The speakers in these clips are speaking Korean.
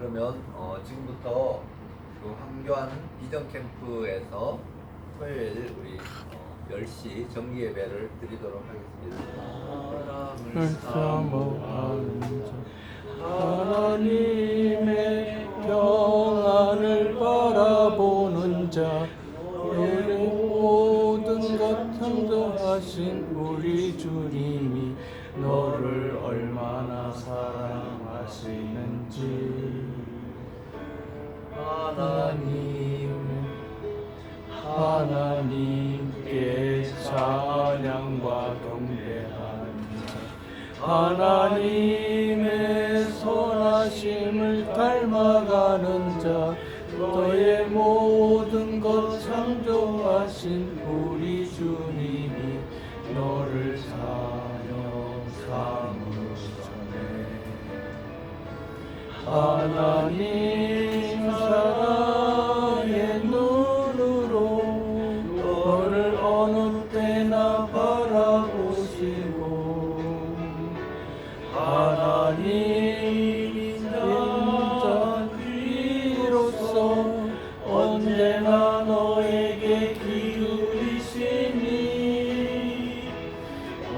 그러면 지금부터 그 황교안 비전 캠프에서 토요일 우리 10시 정기 예배를 드리도록 하겠습니다. 을 사모하는 자 하나님의 평안을 바라보는 자 너의 모든 것 창조하신 우리 주님이 너를 얼마나 사랑하시는지 하나님께 찬양과 경배하는 자 하나님의 선하심을 닮아가는 자 너의 모든 것 창조하신 우리 주님이 너를 사며 사무전에 하나님 사랑의 눈으로 너를 어느 때나 바라보시고 하나님 인자비로서 언제나 너에게 기울이시니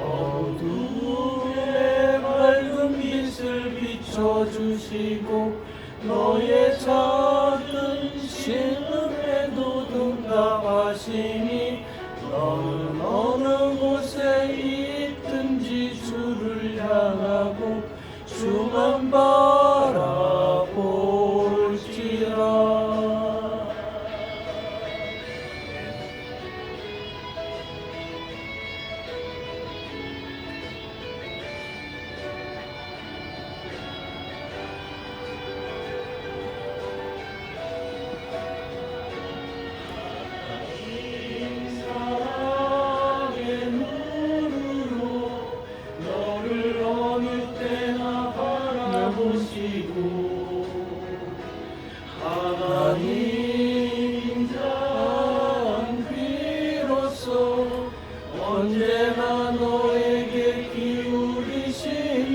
어둠의 밝은 빛을 비춰주시고 너의 작은 신음에도 응답하시니 너는 어느 곳에 있든지 주를 향하고 주만 바라볼지라. 하나님 비로소 언제나 너에게 기울이시니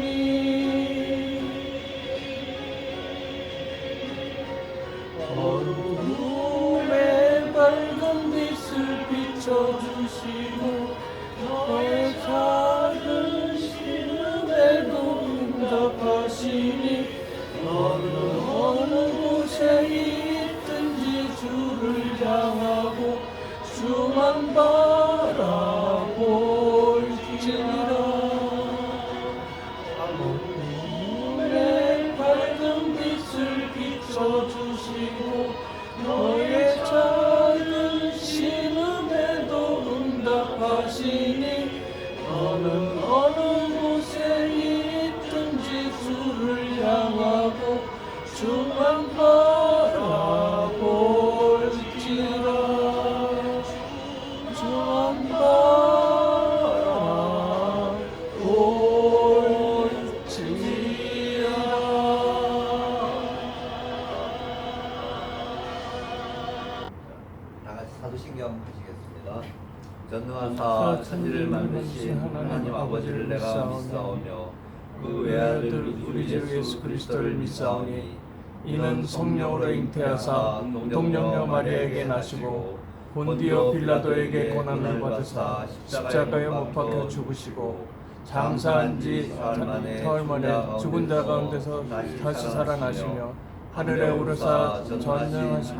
어둠의 밝은 빛을 비춰주시고 너의 작은 신음에도 응답하시니 너는 어느 곳에 있든지 주를 향하고 주만 바라볼지니라. 어둠의 밝은 빛을 비춰주시고 너의 작은 신음에도 응답하시니 너는 어느 곳에 있든지 주를 향하고 주만 바라볼지라. 주만 바라볼지라. 다 같이 사도신경 하시겠습니다. 전능하사 천지를 만드신 하나님 아버지를 내가 믿사오며 그 외아들 우리 주 예수 그리스도를 믿사오니 이는 성령으로 잉태하사 동정녀 마리아에게 나시고 본디오 빌라도에게 고난을 받으사 십자가에 못 박혀 죽으시고 장사한 지 사흘 만에 죽은 자 가운데서 다시 살아나시며 하늘에 오르사 전능하신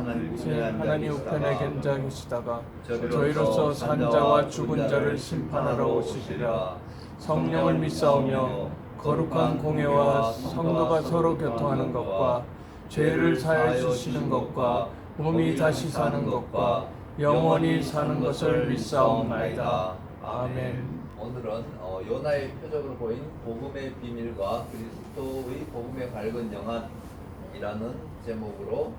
하나님 우편에 견자 계시다가 저희로서 산자와 죽은 자를 심판하러 오시리라. 성령을 믿사오며 거룩한 공예와 성도가 서로 교통하는 것과 죄를 사하여 주시는 것과 몸이 다시 사는 것과 영원히 사는 것을 믿사옵나이다. 아멘. 오늘은 요나의 표적으로 보인 복음의 비밀과 그리스도의 복음의 밝은 영안이라는 제목으로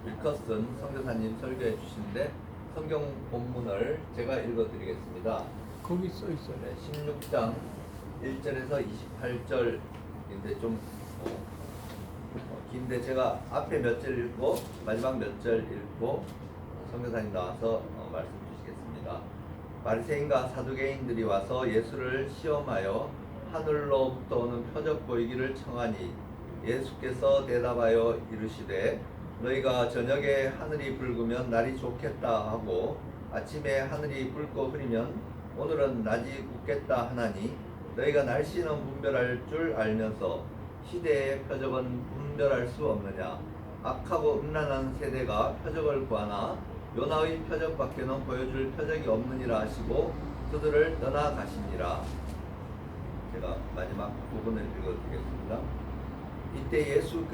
윌커슨 선교사님 설교해 주시는데 성경 본문을 제가 읽어드리겠습니다. 거기 써 있어요. 네, 16장 1절에서 28절인데 좀 긴데 제가 앞에 몇 절 읽고 마지막 몇 절 읽고 선교사님 나와서 말씀 주시겠습니다. 바리새인과 사두개인들이 와서 예수를 시험하여 하늘로부터 오는 표적 보이기를 청하니 예수께서 대답하여 이르시되 너희가 저녁에 하늘이 붉으면 날이 좋겠다 하고 아침에 하늘이 붉고 흐리면 오늘은 낮이 웃겠다 하나니 너희가 날씨는 분별할 줄 알면서 시대의 표적은 분별할 수 없느냐. 악하고 음란한 세대가 표적을 구하나 요나의 표적밖에는 보여줄 표적이 없느니라 하시고 그들을 떠나가시니라. 제가 마지막 부분을 읽어드리겠습니다. 이때 예수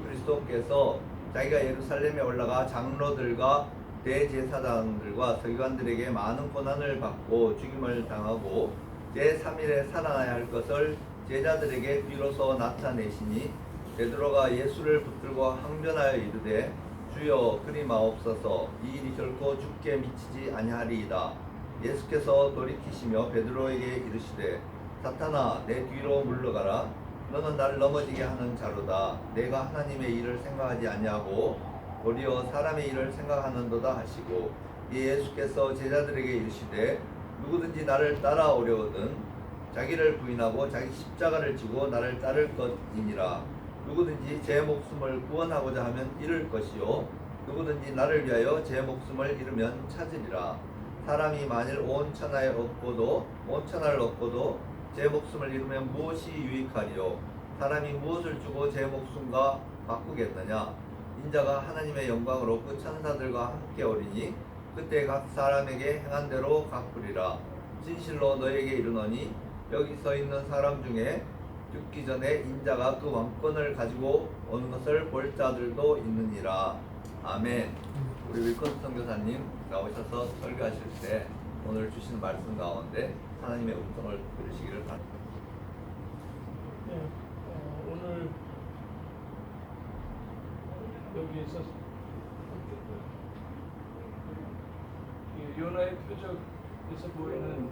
그리스도께서 자기가 예루살렘에 올라가 장로들과 대제사장들과 서기관들에게 많은 고난을 받고 죽임을 당하고 제3일에 살아나야 할 것을 제자들에게 비로소 나타내시니 베드로가 예수를 붙들고 항변하여 이르되 주여 그리 마옵소서 이 일이 결코 죽게 미치지 아니하리이다. 예수께서 돌이키시며 베드로에게 이르시되 사탄아 내 뒤로 물러가라. 너는 나를 넘어지게 하는 자로다. 내가 하나님의 일을 생각하지 아니하고 도리어 사람의 일을 생각하는도다 하시고 이에 예수께서 제자들에게 이르시되 누구든지 나를 따라오려거든 자기를 부인하고 자기 십자가를 지고 나를 따를 것이니라. 누구든지 제 목숨을 구원하고자 하면 잃을 것이요 누구든지 나를 위하여 제 목숨을 잃으면 찾으리라. 사람이 만일 온 천하를 얻고도 제 목숨을 잃으면 무엇이 유익하리요? 사람이 무엇을 주고 제 목숨과 바꾸겠느냐? 인자가 하나님의 영광으로 그 천사들과 함께 오리니 그때 각 사람에게 행한 대로 갚으리라. 진실로 너에게 이르노니 여기 서 있는 사람 중에 죽기 전에 인자가 그 왕권을 가지고 오는 것을 볼 자들도 있느니라. 아멘. 우리 윌컨 선교사님 나오셔서 설교하실 때 오늘 주신 말씀 가운데 하나님의 음성을 들으시기를 바랍니다. 네, 오늘 여기에서 요나의 표적에서 보이는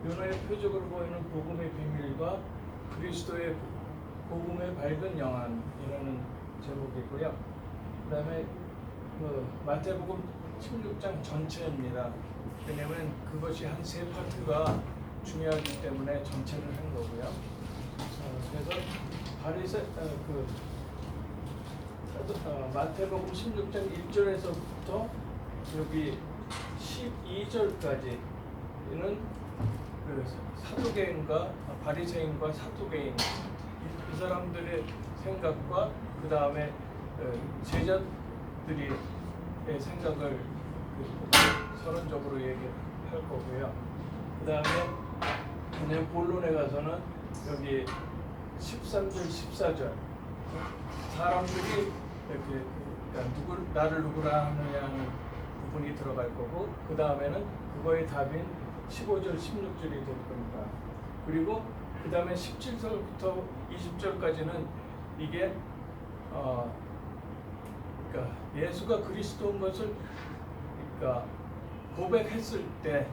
요나의 표적으로 보이는 복음의 비밀과 그리스도의 복음의 밝은 영안이라는 제목이고요. 그다음에 마태복음 16장 전체입니다. 왜냐하면 그것이 한 세 파트가 중요하기 때문에 전체를 한 거고요. 그래서 마태복음 16장 1절에서부터 여기 12절까지는 그 사두개인과 바리새인과 사두개인 이 사람들의 생각과 그 다음에 제자들의 생각을 서론적으로 얘기할 거고요. 그 다음에 그냥 본론에 가서는 여기 13절, 14절 사람들이 이렇게 그러니까 나를 누구라 하느냐는 부분이 들어갈 거고 그 다음에는 그거의 답인 15절, 16절이 될 겁니다. 그리고 그 다음에 17절부터 20절까지는 이게 그러니까 예수가 그리스도인 것을 그러니까 고백했을 때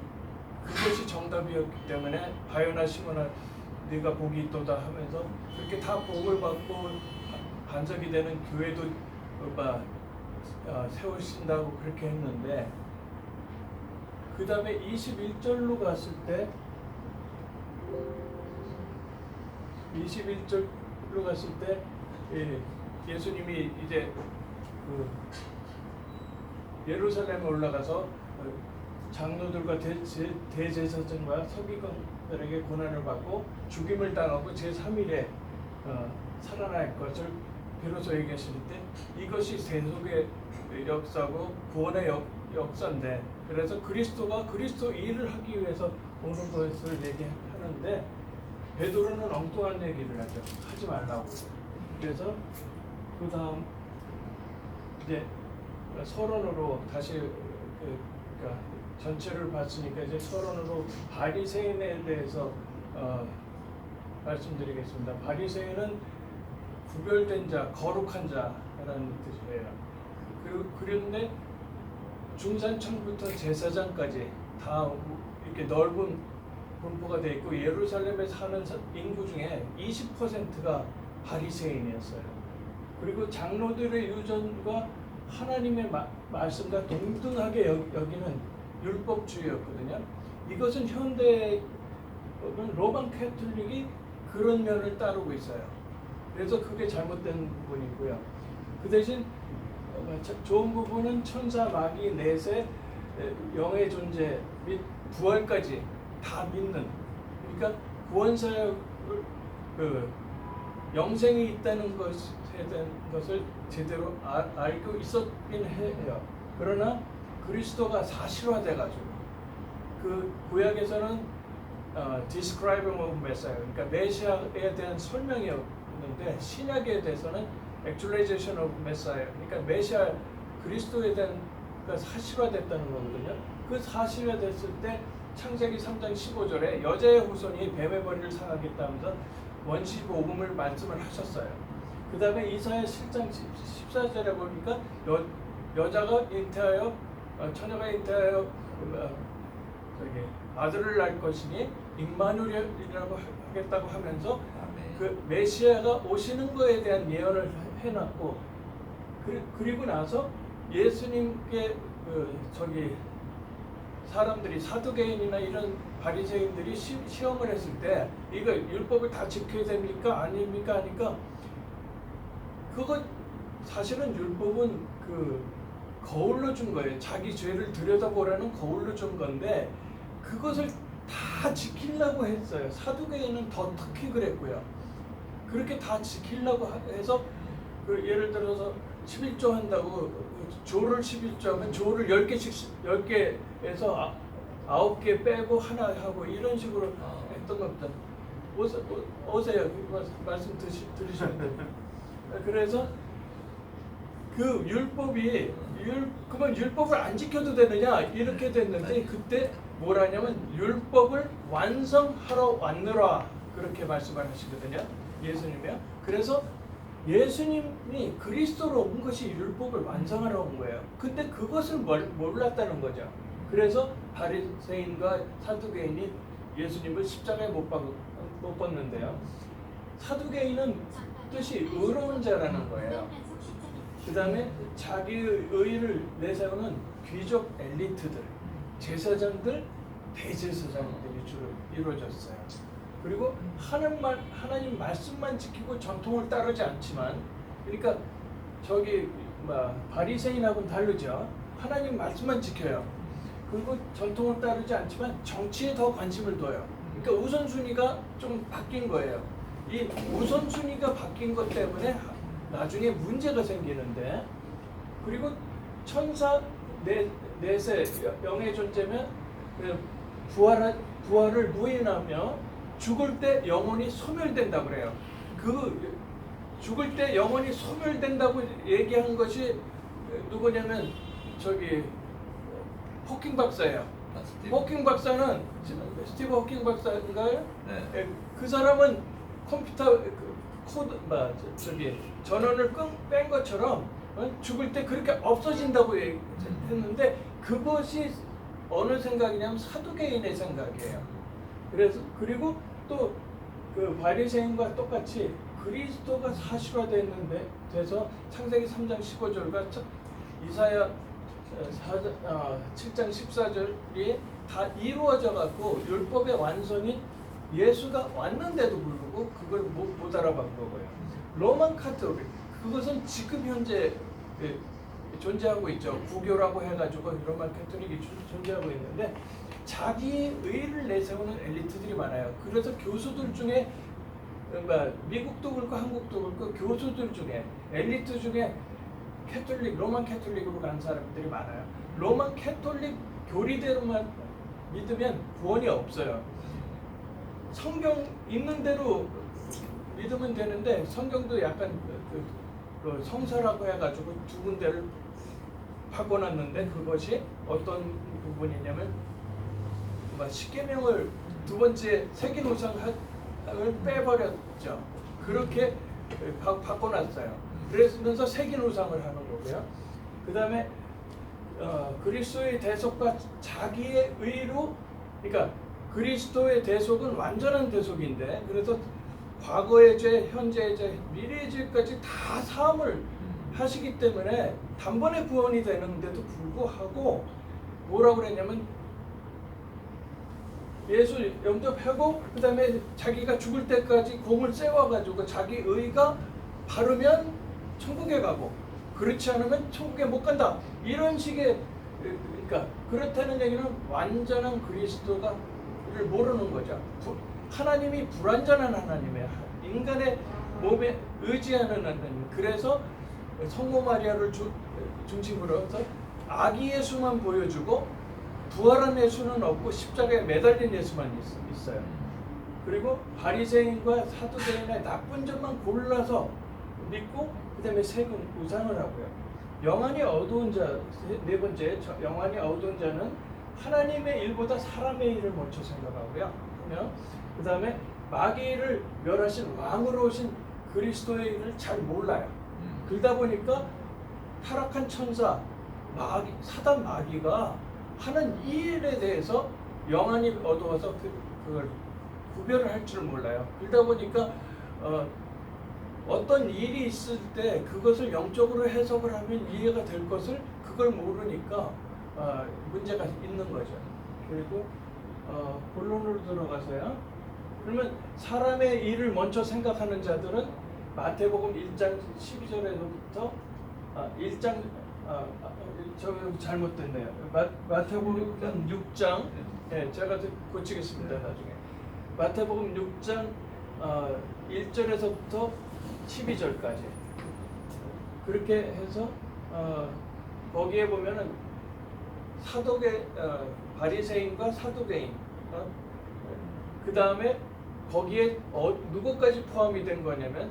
그것이 정답이었기 때문에 바요나 시몬아 네가 복이 있도다 하면서 그렇게 다 복을 받고 반석이 되는 교회도 세우신다고 그렇게 했는데 그 다음에 21절로 갔을 때 21절로 갔을 때 예수님이 이제 그 예루살렘에 올라가서 장로들과 대제사장과 서기관들에게 고난을 받고 죽임을 당하고 제3일에 살아날 것을 비로소 얘기하실 때 이것이 세속의 역사고 구원의 역사인데 그래서 그리스도가 그리스도 일을 하기 위해서 오는 것을 얘기하는데 베드로는 엉뚱한 얘기를 하지 말라고. 그래서 그 다음 이제 서론으로 다시 그러니까 전체를 봤으니까 이제 서론으로 바리새인에 대해서 말씀드리겠습니다. 바리새인은 구별된 자, 거룩한 자라는 뜻이에요. 그런데 중산층부터 제사장까지 다 이렇게 넓은 분포가 돼 있고 예루살렘에 사는 인구 중에 20%가 바리새인이었어요. 그리고 장로들의 유전과 하나님의 말씀과 동등하게 여기는 율법주의였거든요. 이것은 현대는 로만 캐톨릭이 그런 면을 따르고 있어요. 그래서 그게 잘못된 부분이고요. 그 대신 좋은 부분은 천사, 마귀, 내세, 영의 존재 및 부활까지 다 믿는, 그러니까 구원사역을 영생이 있다는 것에 대한 것을 제대로 알고 있었긴 해요. 그러나 그리스도가 사실화돼가지고 그 구약에서는 describing of Messiah, 그러니까 메시아에 대한 설명이었는데 신약에 대해서는 actualization of Messiah, 그러니까 메시아 그리스도에 대한 사실화됐다는 거거든요. 그 사실화됐을 때 창세기 3장 15절에 여자의 후손이 뱀의 머리를 상하겠다면서 원시 복음을 말씀을 하셨어요. 그 다음에 이사야 7장 14절에 보니까 여자가 잉태하여 처녀가 잉태하여 아들을 낳을 것이니 임마누엘이라고 하겠다고 하면서 그 메시아가 오시는 거에 대한 예언을 해놨고, 그리고 나서 예수님께 사람들이 사두개인이나 이런 바리새인들이 시험을 했을 때 이거 율법을 다 지켜야 됩니까 아닙니까 하니까, 그거 사실은 율법은 그 거울로 준 거예요. 자기 죄를 들여다보라는 거울로 준 건데 그것을 다 지키려고 했어요. 사두개인은 더 특히 그랬고요. 그렇게 다 지키려고 해서 예를 들어서 11조 한다고 조를 11조 하면 조를 10개에서 9개 빼고 하나 하고 이런 식으로 했던 겁니다. 오세요. 말씀 들으시면 돼요. 그래서 그 율법이 그러면 율법을 안 지켜도 되느냐 이렇게 됐는데, 그때 뭐라냐면 율법을 완성하러 왔느라 그렇게 말씀을 하시거든요. 예수님이요. 그래서 예수님이 그리스도로 온 것이 율법을 완성하러 온 거예요. 근데 그것을 몰랐다는 거죠. 그래서 바리새인과 사두개인이 예수님을 십자가에 못 박는데요. 사두개인은 뜻이 의로운 자라는 거예요. 그 다음에 자기의 의를 내세우는 귀족 엘리트들, 제사장들, 대제사장들이 주로 이루어졌어요. 그리고 하나님 말씀만 지키고 전통을 따르지 않지만, 그러니까 바리새인하고는 다르죠. 하나님 말씀만 지켜요. 그리고 전통을 따르지 않지만 정치에 더 관심을 둬요. 그러니까 우선순위가 좀 바뀐 거예요. 이 우선순위가 바뀐 것 때문에 나중에 문제가 생기는데, 그리고 천사 내세 영의 존재면 부활을 부인하며 죽을 때 영혼이 소멸된다고 그래요. 그 죽을 때 영혼이 소멸된다고 얘기한 것이 누구냐면 호킹 박사예요. 호킹 박사는 스티브 호킹 박사인가요? 네. 그 사람은 컴퓨터 코드 전원을 뺀 것처럼 죽을 때 그렇게 없어진다고 했는데, 그것이 어느 생각이냐면 사두개인의 생각이에요. 그리고 또 그 바리새인과 똑같이 그리스도가 사실화됐는데 돼서 창세기 3장 15절과 이사야 7장 14절이 다 이루어져 갖고 율법의 완성인 예수가 왔는데도 불구하고 그걸 못 알아본 거고요. 로만 카톨릭, 그것은 지금 현재 존재하고 있죠. 구교라고 해가지고 로만 카톨릭이 존재하고 있는데, 자기의 의를 내세우는 엘리트들이 많아요. 그래서 교수들 중에 미국도 그렇고 한국도 그렇고 교수들 중에 엘리트 중에 로만 캐톨릭으로 간 사람들이 많아요. 로만 캐톨릭 교리대로만 믿으면 구원이 없어요. 성경 있는 대로 믿으면 되는데, 성경도 약간 그 성서라고 해가지고 두 군데를 바꿔놨는데, 그것이 어떤 부분이냐면 십계명을 두 번째 세긴 우상을 빼버렸죠. 그렇게 바꿔놨어요. 그러면서 세긴 우상을 하는 거고요. 그 다음에 그리스도의 대속과 자기의 의로, 그러니까 그리스도의 대속은 완전한 대속인데, 그래서 과거의 죄, 현재의 죄, 미래의 죄까지 다 사함을 하시기 때문에 단번에 구원이 되는데도 불구하고 뭐라고 그랬냐면 예수 영접하고 그 다음에 자기가 죽을 때까지 공을 세워가지고 자기 의가 바르면 천국에 가고 그렇지 않으면 천국에 못 간다. 이런 식의 그러니까 그렇다는 얘기는 완전한 그리스도가를 모르는 거죠. 하나님이 불완전한 하나님이에요. 인간의 몸에 의지하는 하나님. 그래서 성모 마리아를 중심으로 해서 아기 예수만 보여주고 부활한 예수는 없고 십자가에 매달린 예수만 있어요. 그리고 바리새인과 사두개인의 나쁜 점만 골라서 믿고 그다음에 세금 우상을 하고요. 영안이 어두운 자, 네 번째 영안이 어두운 자는 하나님의 일보다 사람의 일을 먼저 생각하고요. 그다음에 마귀를 멸하신 왕으로 오신 그리스도의 일을 잘 몰라요. 그러다 보니까 타락한 천사 사단 마귀가 하는 이 일에 대해서 영안이 어두워서 그걸 구별을 할 줄 몰라요. 그러다 보니까 어떤 일이 있을 때 그것을 영적으로 해석을 하면 이해가 될 것을 그걸 모르니까 문제가 있는 거죠. 그리고 본론으로 들어가서요. 그러면 사람의 일을 먼저 생각하는 자들은 마태복음 1장 12절에서부터 1장 저 잘못됐네요. 마태복음 6장 제가 고치겠습니다. 나중에 마태복음 6장 1절에서부터 12절까지 그렇게 해서 거기에 보면은 바리새인과 사두개인 그 다음에 거기에 누구까지 포함이 된 거냐면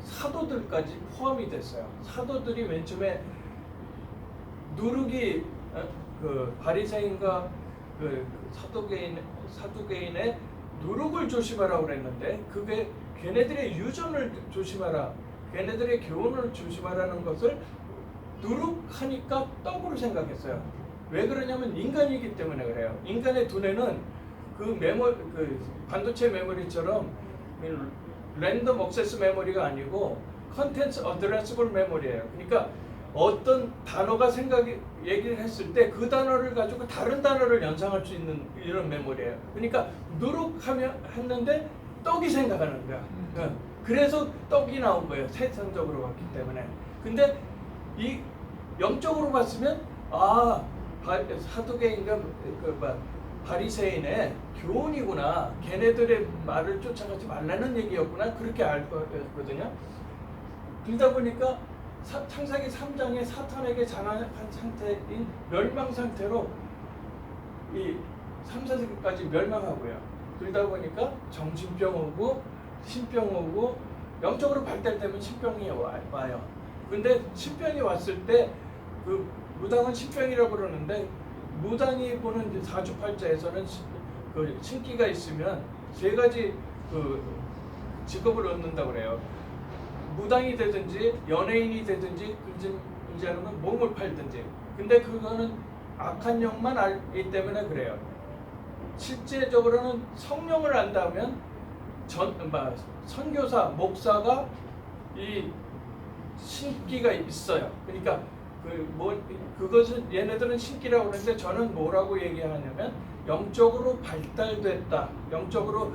사도들까지 포함이 됐어요. 사도들이 맨 처음에 누룩이 그 바리새인과 그 사두개인의 누룩을 조심하라고 그랬는데 그게 걔네들의 유전을 조심하라, 걔네들의 교훈을 조심하라는 것을 누룩하니까 떡으로 생각했어요. 왜 그러냐면 인간이기 때문에 그래요. 인간의 두뇌는 그 반도체 메모리처럼 랜덤 액세스 메모리가 아니고 컨텐츠 어드레스블 메모리예요. 그러니까 어떤 단어가 얘기를 했을 때 그 단어를 가지고 다른 단어를 연상할 수 있는 이런 메모리예요. 그러니까 했는데 떡이 생각하는 거야. 그래서 떡이 나온 거예요. 세상적으로 봤기 때문에. 근데 이 영적으로 봤으면 사두개인과 바리새인의 교훈이구나. 걔네들의 말을 쫓아가지 말라는 얘기였구나. 그렇게 알 거거든요. 그러다 보니까 창세기 3장에 사탄에게 장악한 상태인 멸망 상태로 이 3, 4세기까지 멸망하고요. 그러다 보니까 정신병 오고 신병 오고 영적으로 발달되면 신병이 와요. 근데 신병이 왔을 때 그 무당은 신병이라고 그러는데 무당이 보는 사주팔자에서는 그 신기가 있으면 세 가지 그 직업을 얻는다고 그래요. 무당이 되든지 연예인이 되든지 이제 아니면 몸을 팔든지. 근데 그거는 악한 영만 알기 때문에 그래요. 실제적으로는 성령을 안다면 선교사, 목사가 이 신기가 있어요. 그러니까 그것은 얘네들은 신기라고 하는데 저는 뭐라고 얘기하냐면 영적으로 발달됐다, 영적으로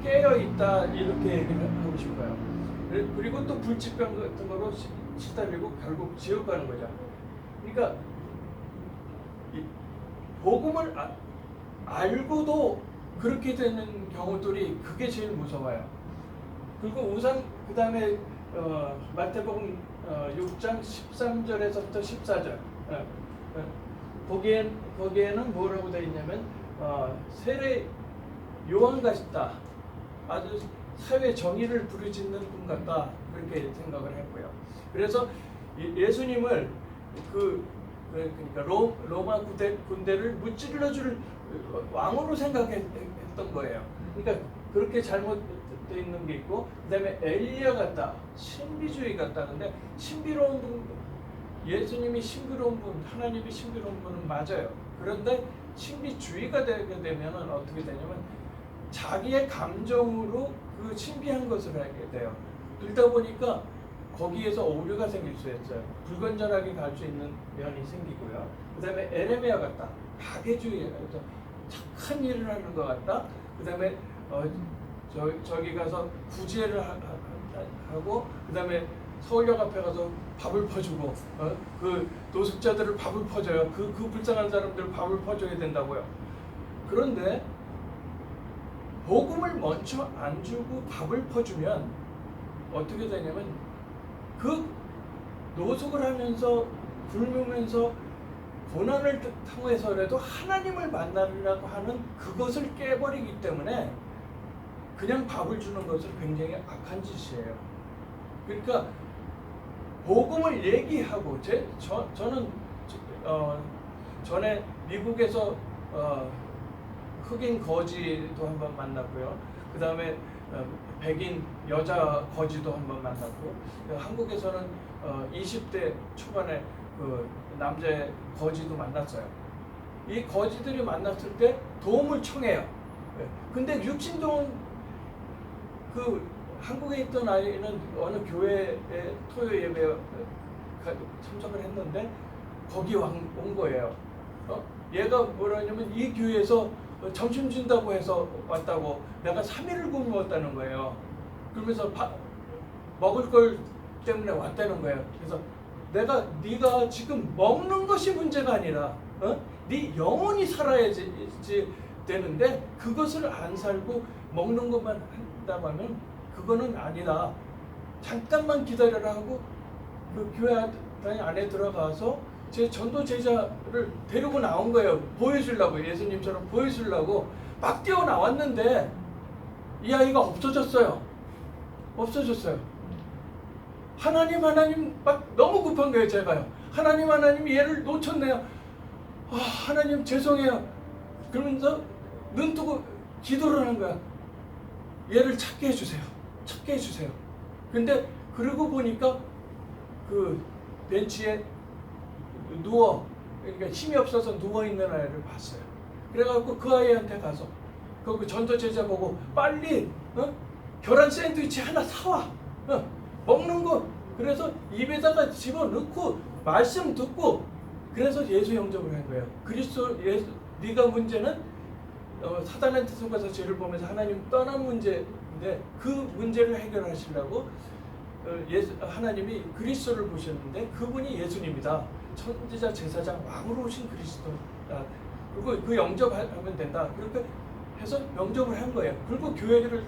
깨어 있다 이렇게 얘기를 하고 싶어요. 그리고 또 불치병 같은 거로 시달리고 결국 지옥 가는 거죠. 그러니까 이 복음을 알고도 그렇게 되는 경우들이 그게 제일 무서워요. 그리고 그 다음에 마태복음 6장 13절에서부터 14절 거기에는 뭐라고 되어 있냐면 세례 요한 같다, 아주 사회 정의를 부르짖는 분 같다 그렇게 생각을 했고요. 그래서 예수님을 그러니까 로마 군대를 무찔러줄 왕으로 생각했던 거예요. 그러니까 그렇게 잘못되어 있는 게 있고, 그다음에 엘리야 같다, 신비주의 같다. 근데 신비로운 분, 예수님이 신비로운 분, 하나님이 신비로운 분은 맞아요. 그런데 신비주의가 되게 되면은 어떻게 되냐면 자기의 감정으로 그 신비한 것을 하게 돼요. 그러다 보니까 거기에서 오류가 생길 수 있어요. 불건전하게 갈 수 있는 면이 생기고요. 그 다음에 에레미야 같다, 파괴주의, 착한 일을 하는 것 같다. 그 다음에 저기 가서 구제를 하고 그 다음에 서울역 앞에 가서 밥을 퍼주고 그 노숙자들을 밥을 퍼줘요. 그 불쌍한 사람들 밥을 퍼줘야 된다고요. 그런데 복음을 먼저 안 주고 밥을 퍼주면 어떻게 되냐면 그 노숙을 하면서 굶으면서 고난을 통해서라도 하나님을 만나려고 하는 그것을 깨버리기 때문에 그냥 밥을 주는 것은 굉장히 악한 짓이에요. 그러니까 복음을 얘기하고 저는 전에 미국에서 흑인 거지도 한번 만났고요. 그 다음에 백인 여자 거지도 한번 만났고, 한국에서는 20대 초반에 그 남자 거지도 만났어요. 이 거지들이 만났을 때 도움을 청해요. 근데 육신동 그 한국에 있던 아이는 어느 교회에 토요 예배에 참석을 했는데 거기 온 거예요. 얘가 뭐라냐면 이 교회에서 점심 준다고 해서 왔다고, 내가 3일을 굶었다는 거예요. 그러면서 먹을 걸 때문에 왔다는 거예요. 그래서 네가 지금 먹는 것이 문제가 아니라 네 영혼이 살아야지 되는데 그것을 안 살고 먹는 것만 한다면 그거는 아니다. 잠깐만 기다려라 하고 그 교회 안에 들어가서 제 전도 제자를 데리고 나온 거예요. 보여주려고, 예수님처럼 보여주려고 막 뛰어나왔는데 이 아이가 없어졌어요. 하나님 막 너무 급한 거예요. 제가요. 하나님 얘를 놓쳤네요. 하나님 죄송해요. 그러면서 눈 뜨고 기도를 하는 거야. 얘를 찾게 해주세요. 근데 그러고 보니까 그 벤치에 그러니까 힘이 없어서 누워있는 아이를 봤어요. 그래갖고 그 아이한테 가서 그 전도 제자 보고 빨리 계란 샌드위치 하나 사와. 먹는 거. 그래서 입에다가 집어넣고 말씀 듣고 그래서 예수 영접을 한 거예요. 그리스도 예수, 네가 문제는 사단한테 속아서 죄를 보면서 하나님 떠난 문제인데 그 문제를 해결하시려고 하나님이 그리스도를 보셨는데 그분이 예수님이다. 천지자 제사장 왕으로 오신 그리스도다. 그리고 그 영접하면 된다. 그렇게 해서 영접을 한 거예요. 그리고 교회를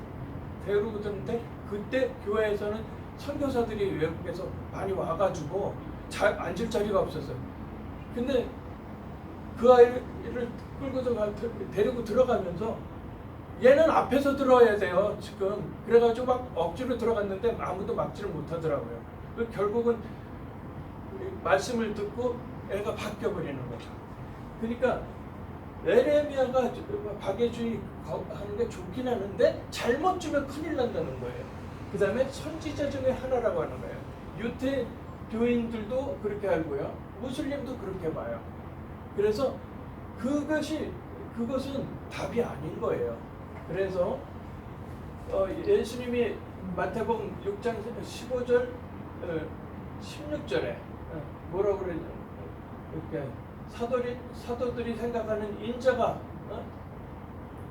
데리고 들었는데 그때 교회에서는 선교사들이 외국에서 많이 와가지고 앉을 자리가 없었어요. 근데 그 아이를 끌고서 데리고 들어가면서 얘는 앞에서 들어야 돼요. 지금 그래가지고 막 억지로 들어갔는데 아무도 막지를 못하더라고요. 결국은 말씀을 듣고 애가 바뀌어버리는 거죠. 그러니까 에레미야가 박해주의 하는 게 좋긴 하는데 잘못 주면 큰일 난다는 거예요. 그 다음에 선지자 중에 하나라고 하는 거예요. 유태교인들도 그렇게 알고요. 무슬림도 그렇게 봐요. 그래서 그것은 답이 아닌 거예요. 그래서 예수님이 마태복음 6장 15절 16절에 뭐라고 그러냐, 이렇게 사도들이 생각하는 인자가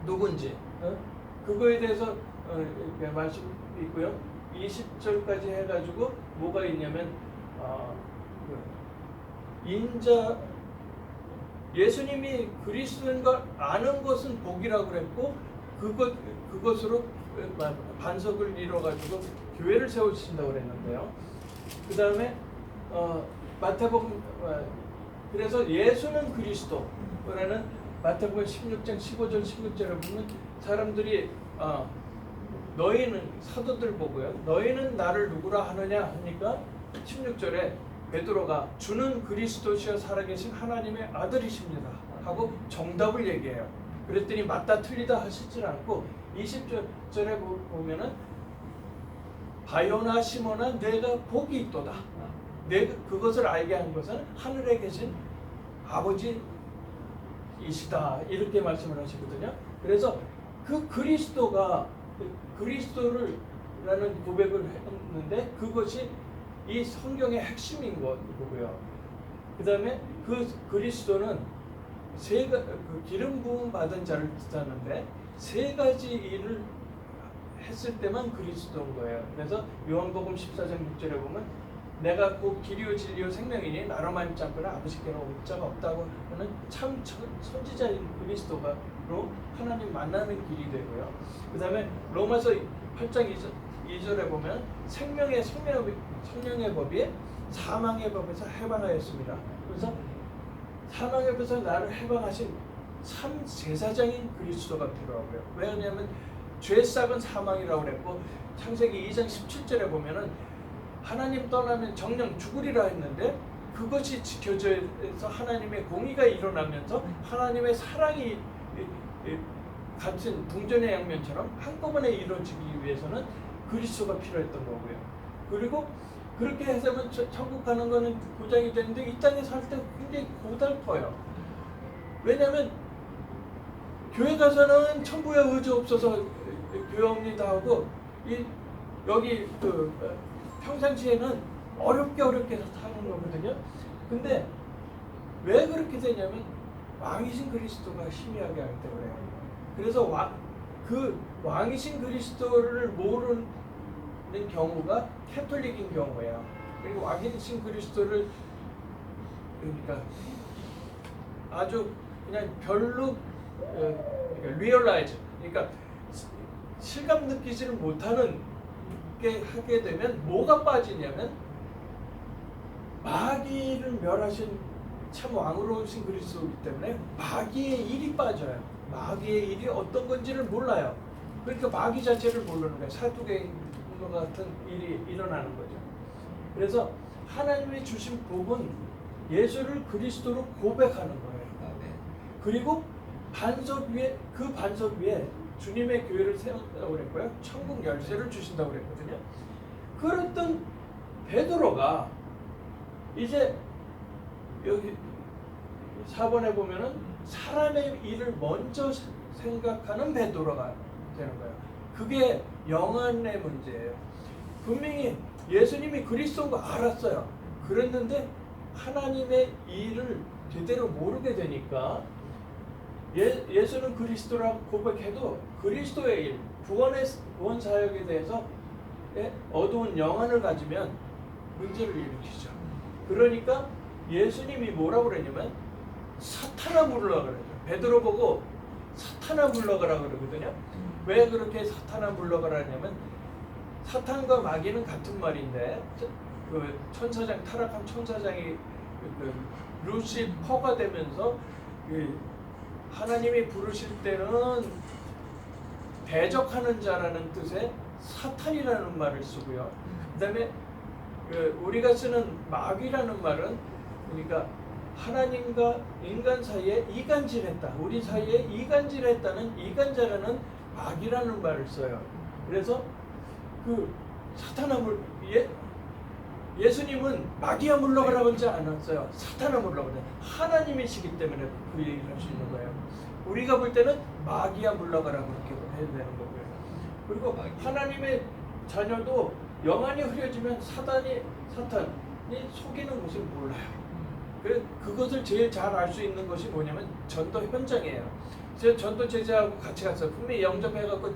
누군지 그거에 대해서 이렇게 말씀이 있고요. 20절까지 해가지고 뭐가 있냐면 인자, 예수님이 그리스도인 걸 아는 것은 복이라고 그랬고 그것으로 반석을 이뤄가지고 교회를 세우신다고 그랬는데요. 그 다음에 마태복음, 그래서 예수는 그리스도라는 마태복음 16장 15절 16절에 보면 사람들이 너희는, 사도들 보고요, 너희는 나를 누구라 하느냐 하니까 16절에 베드로가 주는 그리스도시여 살아계신 하나님의 아들이십니다 하고 정답을 얘기해요. 그랬더니 맞다 틀리다 하시질 않고 20절에 보면은 바요나 시몬아 내가 복이 있도다. 내가 그것을 알게 한 것은 하늘에 계신 아버지이시다. 이렇게 말씀을 하시거든요. 그래서 그 그리스도라는 고백을 했는데 그것이 이 성경의 핵심인 거고요. 그 다음에 그 그리스도는 그 기름 부음 받은 자를 뜻하는데 세 가지 일을 했을 때만 그리스도인 거예요. 그래서 요한복음 14장 6절에 보면 내가 곧 길이요 진리요 생명이니 나로 말미암지 않고는 아버지께로 올 자가 없다고 하는 참 선지자인 그리스도로 하나님 만나는 길이 되고요. 그 다음에 로마서 8장 2절에 보면 생명의 성령의 법이 사망의 법에서 해방하였습니다. 그래서 사망의 법에서 나를 해방하신 참 제사장인 그리스도가 필요하고요. 왜냐하면 죄싹은 사망이라고 그랬고 창세기 2장 17절에 보면은 하나님 떠나면 정령 죽으리라 했는데 그것이 지켜져서 하나님의 공의가 일어나면서 하나님의 사랑이 같은 동전의 양면처럼 한꺼번에 이루어지기 위해서는 그리스도가 필요했던 거고요. 그리고 그렇게 해서면 천국 가는 거는 보장이 되는데 이 땅에 살 때 굉장히 고달퍼요. 왜냐하면 교회 가서는 천부에 의지 없어서 교회 옵니다 하고 여기 평상시에는 어렵게 사는 거거든요. 근데 왜 그렇게 되냐면 왕이신 그리스도가 희미하게 하기 때문에. 그래서 그 왕이신 그리스도를 모르는 경우가 캐톨릭인 경우예요. 그리고 왕이신 그리스도를 그러니까 아주 그냥 별로 리얼라이즈, 그러니까 실감 느끼지를 못하는 게 하게 되면 뭐가 빠지냐면 마귀를 멸하신 참 왕으로 오신 그리스도이기 때문에 마귀의 일이 빠져요. 마귀의 일이 어떤 건지를 몰라요. 그러니까 마귀 자체를 모르는 거예요. 사두개인 것 같은 일이 일어나는 거죠. 그래서 하나님이 주신 복은 예수를 그리스도로 고백하는 거예요. 그리고 그 반석 위에 주님의 교회를 세운다고 그랬고요. 천국 열쇠를 주신다고 그랬거든요. 그랬던 베드로가 이제 여기 4번에 보면은 사람의 일을 먼저 생각하는 베드로가 되는 거예요. 그게 영안의 문제예요. 분명히 예수님이 그리스도인 거 알았어요. 그랬는데 하나님의 일을 제대로 모르게 되니까 예수는 그리스도라고 고백해도 그리스도의 일, 구원 사역에 대해서 어두운 영안을 가지면 문제를 일으키죠. 그러니까 예수님이 뭐라고 그러냐면 사탄아 물러가라 그러죠. 베드로 보고 사탄아 물러가라 그러거든요. 왜 그렇게 사탄아 물러가라 하냐면 사탄과 마귀는 같은 말인데 그 천사장 타락한 천사장이 루시퍼가 되면서 하나님이 부르실 때는 대적하는 자라는 뜻의 사탄이라는 말을 쓰고요. 그다음에 우리가 쓰는 마귀라는 말은 그러니까 하나님과 인간 사이에 이간질했다. 우리 사이에 이간질했다는 이간자라는 마귀라는 말을 써요. 그래서 그 사탄아 예수님은 마귀야 물러가라고 하지 않았어요. 사탄아 물러가라. 하나님이시기 때문에 그 얘기를 할 수 있는 거예요. 우리가 볼 때는 마귀야 물러가라고 그렇게 해야 되는 거고요. 그리고 하나님의 자녀도 영안이 흐려지면 사탄이 속이는 것을 몰라요. 그것을 제일 잘 알 수 있는 것이 뭐냐면 전도 현장이에요. 제가 전도 제자하고 같이 갔어요. 분명히 영접해갖고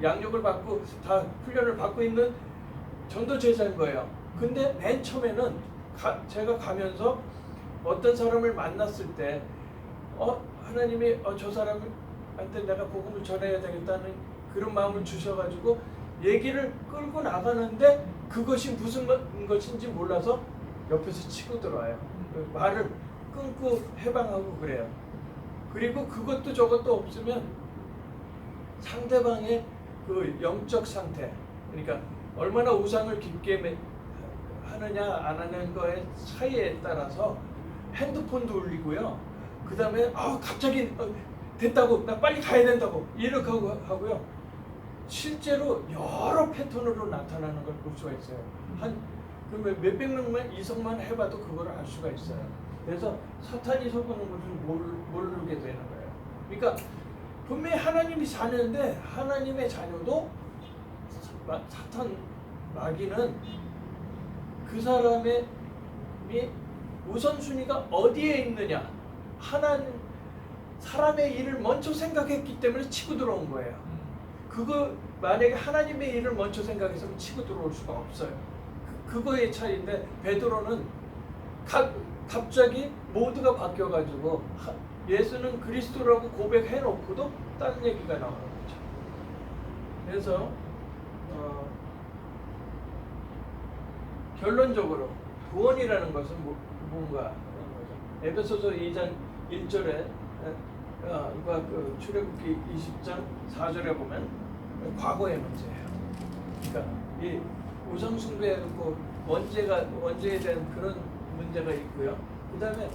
양육을 받고 다 훈련을 받고 있는 전도 제자인 거예요. 근데 맨 처음에는 제가 가면서 어떤 사람을 만났을 때 하나님이 저 사람한테 내가 복음을 전해야 되겠다는 그런 마음을 주셔가지고 얘기를 끌고 나가는데 그것이 무슨 것인지 몰라서 옆에서 치고 들어와요. 말을 끊고 해방하고 그래요. 그리고 그것도 저것도 없으면 상대방의 그 영적 상태, 그러니까 얼마나 우상을 깊게 하느냐 안 하는 거에 차이에 따라서 핸드폰도 울리고요. 그 다음에 갑자기 됐다고 나 빨리 가야 된다고 이렇게 하고요. 실제로 여러 패턴으로 나타나는 걸 볼 수가 있어요. 그러면 몇백 명만 이성만 해봐도 그걸 알 수가 있어요. 그래서 사탄이 속는 것을 모르게 되는 거예요. 그러니까 분명히 하나님이 자녀인데 하나님의 자녀도 사탄 마귀는 그 사람의 우선순위가 어디에 있느냐, 사람의 일을 먼저 생각했기 때문에 치고 들어온 거예요. 그거 만약에 하나님의 일을 먼저 생각했으면 치고 들어올 수가 없어요. 그거의 차이인데 베드로는 갑자기 모두가 바뀌어가지고 예수는 그리스도라고 고백해놓고도 다른 얘기가 나오는 거죠. 그래서 결론적으로 구원이라는 것은 뭔가 하는 거죠. 에베소서 2장 1절에 그 출애굽기 20장 4절에 보면 과거의 문제예요. 그러니까 이 우상 숭배하고 원죄에 대한 그런 문제가 있고요. 그다음에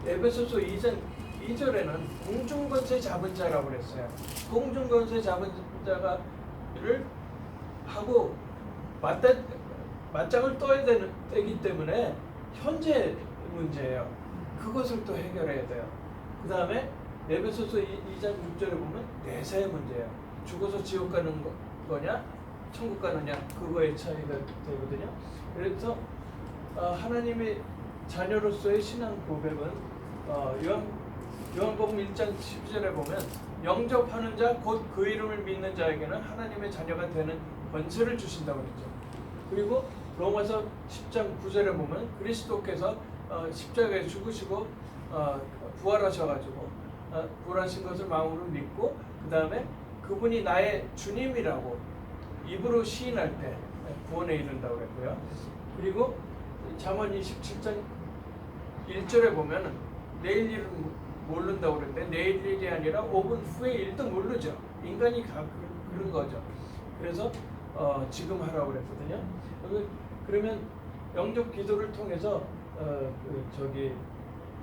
에베소서 2장 2절에는 공중권세 잡은 자라고 그랬어요. 공중권세 잡은 자가를 하고 맞짱을 떠야 되기 때문에 현재 문제예요. 그것을 또 해결해야 돼요. 그 다음에 에베소서 2장 6절에 보면 내세의 문제예요. 죽어서 지옥 가는 거냐 천국 가느냐 그거의 차이가 되거든요. 그래서 하나님의 자녀로서의 신앙 고백은 요한복음 1장 12절에 보면 영접하는 자 곧 그 이름을 믿는 자에게는 하나님의 자녀가 되는 권세를 주신다고 그랬죠. 그리고 로마서 10장 9절에 보면 그리스도께서 십자가에 죽으시고 부활하셔가지고 부활하신 것을 마음으로 믿고 그 다음에 그분이 나의 주님이라고 입으로 시인할 때 구원에 이른다고 그랬고요. 그리고 잠언 27장 1절에 보면 내일 일은 모른다고 그랬는데 내일 일이 아니라 5분 후의 일도 모르죠. 인간이 그런 거죠. 그래서 지금 하라고 그랬거든요. 그러면 영접 기도를 통해서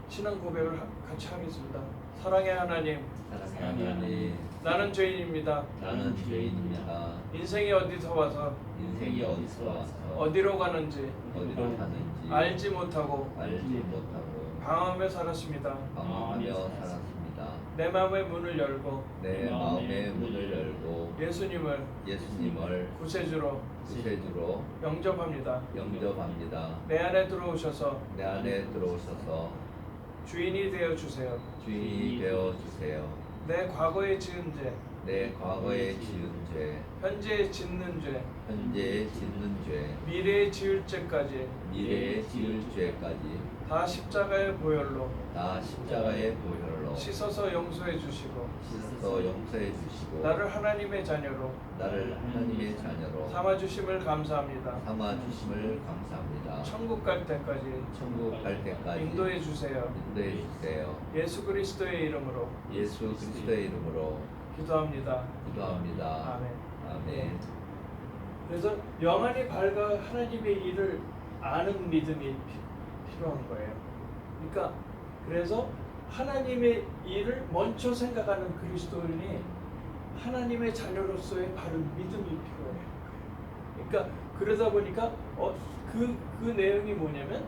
신앙 고백을 같이 하겠습니다. 사랑의 하나님, 하나님, 나는 죄인입니다. 나는 죄인입니다. 인생이 어디서 와서 인생이 어디서 와서 어디로 가는지 어디로 가는지 알지 못하고 알지 못하고 방황하며 살았습니다. 방황하며 살았습니다. 내 마음의 문을 열고 내 마음의 문을 열고 예수님을 구세주로 구세주로 영접합니다. 영접합니다. 내 안에 들어오셔서 내 안에 들어오셔서 주인이 되어 주세요. 주인이 되어 주세요. 내 과거에 지은 죄, 내 과거에 지은 죄, 현재에 짓는 죄, 현재에 짓는 죄, 미래에 지을 죄까지 미래에 지을 죄까지 다 십자가의 보혈로 다 십자가의 보혈로 씻어서 용서해 주시고 씻어서 용서해 주시고 나를 하나님의 자녀로 나를 하나님의 자녀로 삼아 주심을 감사합니다. 삼아 주심을 감사합니다. 천국 갈 때까지 천국 갈 때까지 인도해 주세요. 인도해 주세요. 예수 그리스도의 이름으로 예수 그리스도의 이름으로 기도합니다. 기도합니다. 아멘. 아멘. 그래서 영안이 밝아 하나님의 일을 아는 믿음이 필요한 거예요. 그러니까 그래서 하나님의 일을 먼저 생각하는 그리스도인이 하나님의 자녀로서의 바른 믿음이 필요해요. 그러니까 그러다 보니까 그 내용이 뭐냐면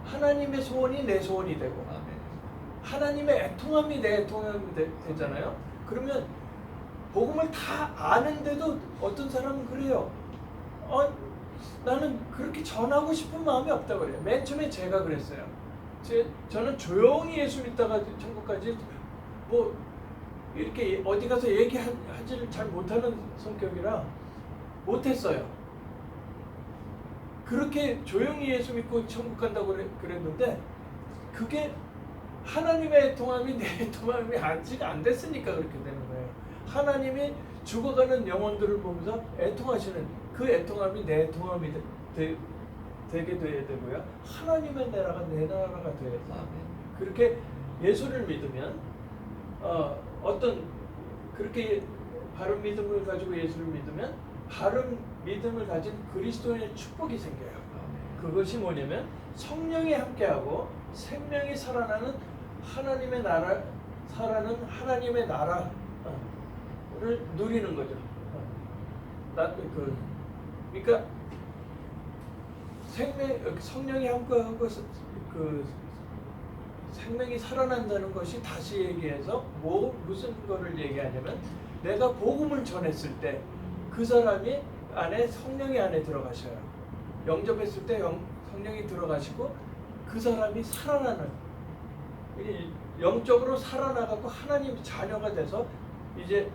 하나님의 소원이 내 소원이 되고 아멘. 하나님의 애통함이 내 애통함이 되잖아요. 그러면 복음을 다 아는데도 어떤 사람은 그래요. 나는 그렇게 전하고 싶은 마음이 없다고 그래요. 맨 처음에 제가 그랬어요. 저는 조용히 예수 믿다가 천국까지 뭐 이렇게 어디 가서 얘기하지를 잘 못하는 성격이라 못했어요. 그렇게 조용히 예수 믿고 천국 간다고 그랬는데 그게 하나님의 애통함이 내 애통함이 아직 안 됐으니까 그렇게 되는 거예요. 하나님이 죽어가는 영혼들을 보면서 애통하시는 그 애통함이 내 애통함이 되게 돼야 되고요. 하나님의 나라가 내 나라가 돼야 돼요. 아멘. 그렇게 예수를 믿으면 어떤 그렇게 바른 믿음을 가지고 예수를 믿으면 바른 믿음을 가진 그리스도인의 축복이 생겨요. 아멘. 그것이 뭐냐면 성령이 함께하고 생명이 살아나는 하나님의 나라, 살아나는 하나님의 나라를 누리는 거죠. 그러니까 성령이 함께하고 그 생명이 살아난다는 것이 다시 얘기해서 무슨 거를 얘기하냐면 내가 복음을 전했을 때 그 사람이 안에 성령이 안에 들어가셔요. 영접했을 때 성령이 들어가시고 그 사람이 살아나는. 영적으로 살아나가고 하나님 자녀가 돼서 이제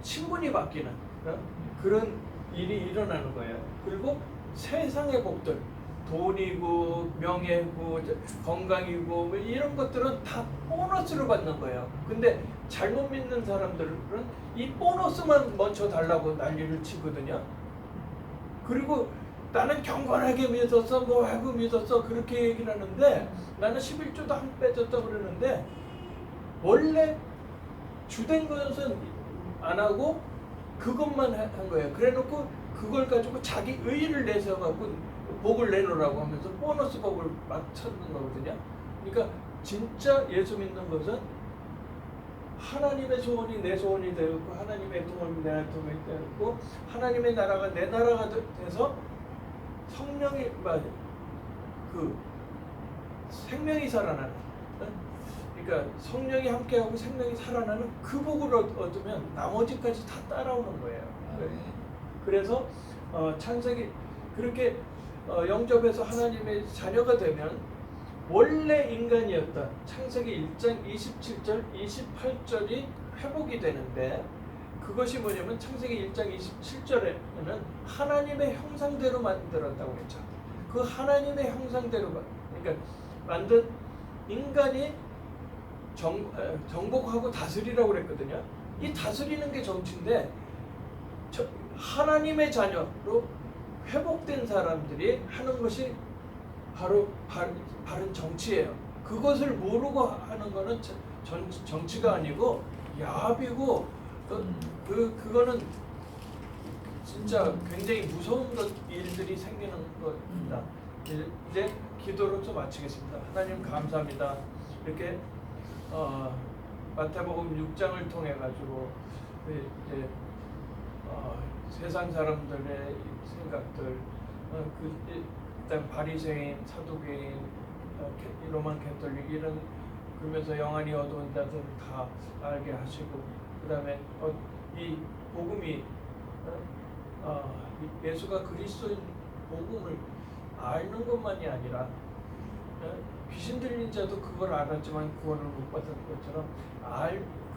신분이 바뀌는 그런 일이 일어나는 거예요. 그리고 세상의 복들, 돈이고 명예고 건강이고 뭐 이런 것들은 다 보너스로 받는 거예요. 근데 잘못 믿는 사람들은 이 보너스만 먼저 달라고 난리를 치거든요. 그리고 나는 경건하게 믿었어, 뭐 하고 믿었어 그렇게 얘기를 하는데 나는 11조도 한 빼줬다고 그러는데 원래 주된 것은 안 하고 그것만 한 거예요. 그래놓고 그걸 가지고 자기 의의를 내세워갖고 복을 내놓으라고 하면서 보너스 복을 막 찾는 거거든요. 그러니까 진짜 예수 믿는 것은 하나님의 소원이 내 소원이 되고 하나님의 도움이 내 도움이 되고 하나님의 나라가 내 나라가 돼서 성령이 그 생명이 살아나는, 그러니까 성령이 함께하고 생명이 살아나는 그 복을 얻으면 나머지까지 다 따라오는 거예요. 그래서 창세기 그렇게 영접해서 하나님의 자녀가 되면 원래 인간이었던 창세기 1장 27절 28절이 회복이 되는데 그것이 뭐냐면 창세기 1장 27절에는 하나님의 형상대로 만들었다고 했죠. 그 하나님의 형상대로 그러니까 만든 인간이 정복하고 다스리라고 그랬거든요. 이 다스리는 게 정치인데 하나님의 자녀로 회복된 사람들이 하는 것이 바로 바른 정치예요. 그것을 모르고 하는 거는 정치가 아니고 야합이고 그거는 진짜 굉장히 무서운 일들이 생기는 겁니다. 이제 기도로서 마치겠습니다. 하나님 감사합니다. 이렇게 마태복음 6장을 통해 가지고 이제 세상 사람들의 생각들, 일단 바리새인, 사두개인, 로만 캐톨릭 이런 그러면서 영안이 어두운 자들 다 알게 하시고 그다음에 이 복음이 예수가 그리스도인 복음을 아는 것만이 아니라 귀신 들린 자도 그걸 알았지만 구원을 못 받은 것처럼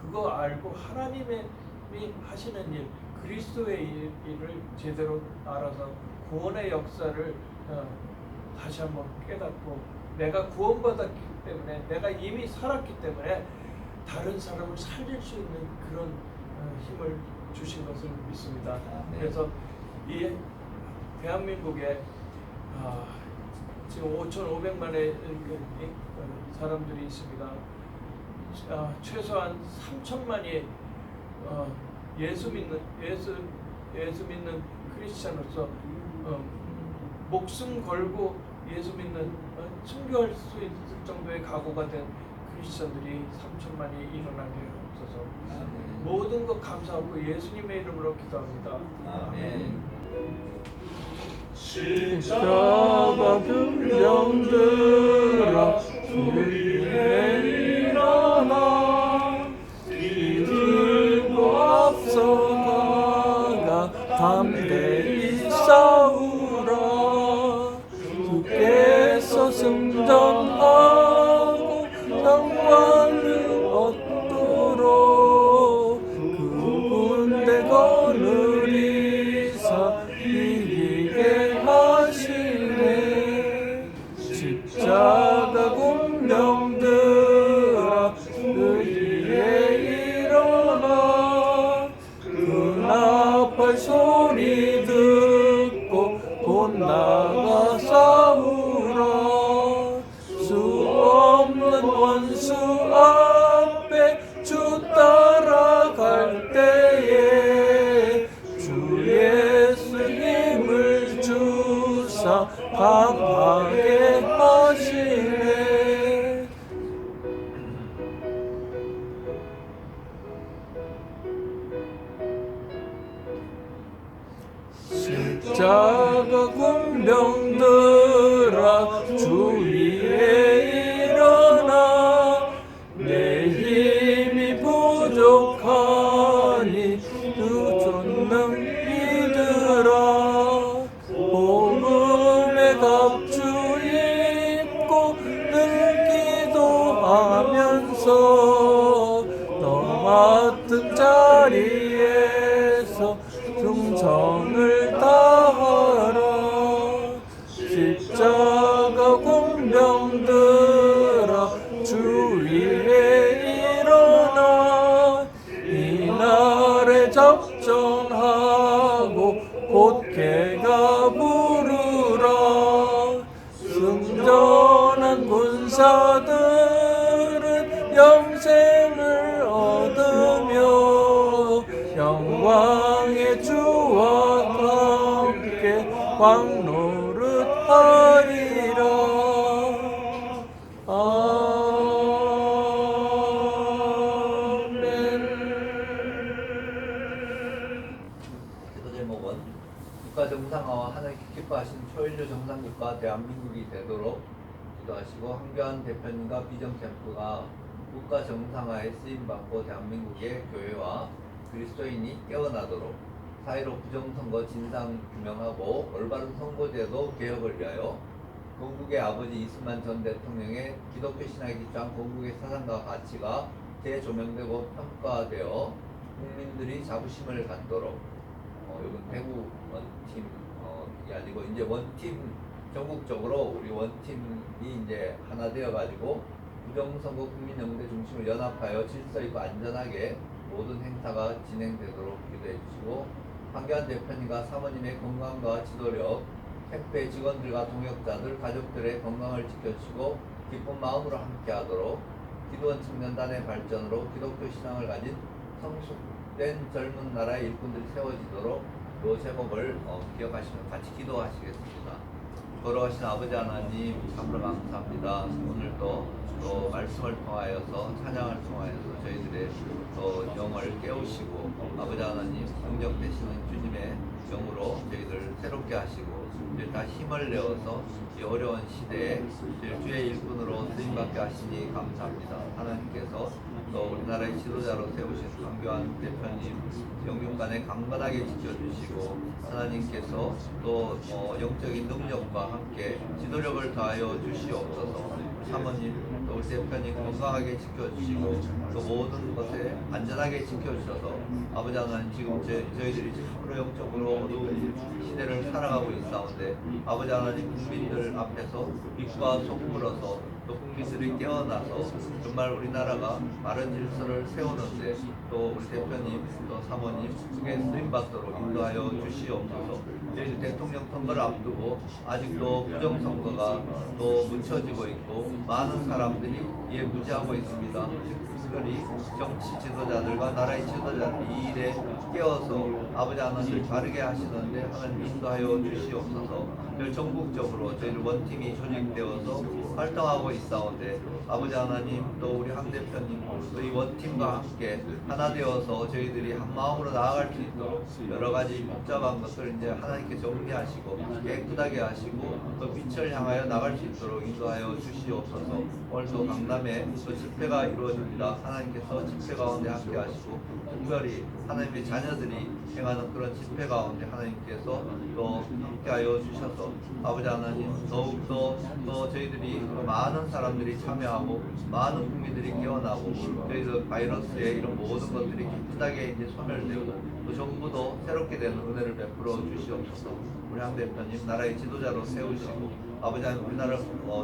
그거 알고 하나님이 하시는 일, 그리스도의 일을 제대로 알아서 구원의 역사를 다시 한번 깨닫고 내가 구원받았기 때문에 내가 이미 살았기 때문에 다른 사람을 살릴 수 있는 그런 힘을 주신 것을 믿습니다. 그래서 이 대한민국에 지금 5,500만의 사람들이 있습니다. 최소한 3천만이 예수 믿는 크리스찬으로서 목숨 걸고 예수 믿는 순교할 수 있을 정도의 각오가 된 크리스찬들이 3천만이 일어나게 하옵소서. 모든 것 감사하고 예수님의 이름으로 기도합니다. 아멘. 십자가 분명들아 주위에 일어나 이들고 앞서가가 담대히 싸우라. 주께서 승전하고 영광을 얻도록 그 군대 거느리사 이기게 하시네. 십자가 군병들아 의리에 일어나 그 나팔 소리 듣고 곧 나가 싸우라. 수 없는 원수 앞에 주 따라갈 때에 주 예수 힘을 주사 강하게 하시네. 십자가 군병들아 주 위에 일어나 내 힘이 부족하니 주 전능 믿으라. 복음의 갑주 입고 늘 기도하면서 개가 부르라. 승전한 군사들은 영생을 얻으며 영광의 주와 함께 왕노릇하리라. 기도 제목은 국가 정상화와 하나님께 기뻐하신 초일류 정상국가 대한민국이 되도록 기도하시고, 황교안 대표님과 비전 캠프가 국가 정상화에 쓰임받고 대한민국의 교회와 그리스도인이 깨어나도록 4.15 부정선거 진상 규명하고 올바른 선거제도 개혁을 위하여 건국의 아버지 이승만 전 대통령의 기독교 신앙에 기초한 건국의 사상과 가치가 재조명되고 평가되어 국민들이 자부심을 갖도록, 이건 대구 원팀이 아니고 이제 원팀, 전국적으로 우리 원팀이 이제 하나 되어가지고 부정선거 국민연대 중심으로 연합하여 질서 있고 안전하게 모든 행사가 진행되도록 기도해 주시고, 황교안 대표님과 사모님의 건강과 지도력, 캠프의 직원들과 동역자들, 가족들의 건강을 지켜주시고 기쁜 마음으로 함께하도록, 기도원 청년단의 발전으로 기독교 신앙을 가진 성숙된 젊은 나라의 일꾼들이 세워지도록 요 제목을 기억하시면 같이 기도하시겠습니다. 걸어가신 아버지 하나님, 참으로 감사합니다. 오늘도 또 말씀을 통하여서, 찬양을 통하여서 저희들의 또 영을 깨우시고, 아버지 하나님 능력 되시는 주님의 영으로 저희들 새롭게 하시고, 저희 다 힘을 내어서 이 어려운 시대에 주의 일꾼으로 쓰임받게 하시니 감사합니다. 하나님께서 또 우리나라의 지도자로 세우신 황교안 대표님 영육간에 강건하게 지켜주시고, 하나님께서 또 영적인 능력과 함께 지도력을 더하여 주시옵소서. 사모님, 또 우리 대표님 건강하게 지켜주시고 또 모든 것에 안전하게 지켜주셔서, 아버지 하나님 지금 저희들이 참으로 영적으로 어두운 시대를 살아가고 있사온데, 아버지 하나님 국민들 앞에서 빛과 소금으로서 또 국민들이 깨어나서 정말 우리나라가 바른 질서를 세우는데 또 우리 대표님 또 사모님 그게 쓰임받도록 인도하여 주시옵소서. 저희 대통령 선거를 앞두고 아직도 부정선거가 또 묻혀지고 있고 많은 사람들이 이에 무지하고 있습니다. 특별히 정치 지도자들과 나라의 지도자들이 이 일에 깨어서 아버지 하나님을 바르게 하시는데 하나님 인도하여 주시옵소서. 전국적으로 저희 원팀이 조직되어서 활동하고 있사온데, 아버지 하나님 또 우리 황 대표님 또 이 원팀과 함께 하나 되어서 저희들이 한 마음으로 나아갈 수 있도록 여러 가지 복잡한 것을 이제 하나님께 정리하시고 깨끗하게 하시고 또 빛을 향하여 나갈 수 있도록 인도하여 주시옵소서. 오늘도 강남에 또 집회가 이루어집니다. 하나님께서 집회 가운데 함께 하시고, 특별히 하나님의 자녀들이 행하는 그런 집회 가운데 하나님께서 또 함께하여 주셔서, 아버지 하나님 더욱더 또 저희들이 많은 사람들이 참여하고 많은 국민들이 깨어나고 저희들 바이러스의 이런 모든 것들이 깨끗하게 이제 소멸되고 또 정부도 새롭게 되는 은혜를 베풀어 주시옵소서. 우리 황 대표님 나라의 지도자로 세우시고, 아버지 하나님 우리나라를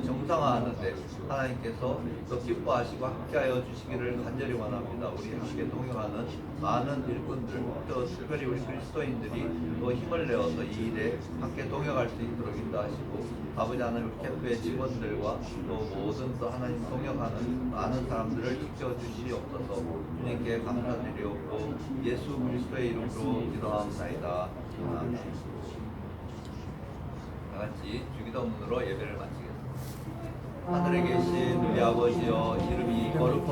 정상화하는데 하나님께서 또 기뻐하시고 함께하여 주시기를 간절히 원합니다. 우리 함께 동행하는 많은 일꾼들, 또 특별히 우리 그리스도인들이 또 힘을 내어서 이 일에 함께 동행할 수 있도록 인도하시고, 아버지 하나님 우리 캠프의 직원들과 또 모든 또 하나님 동역하는 많은 사람들을 지켜주시옵소서. 주님께 감사드리옵고 예수 그리스도의 이름으로 기도합니다. 아멘. 다 같이 주기도문으로 예배를 마치겠습니다. 하늘에 계신 우리 아버지여, 이름이 거룩히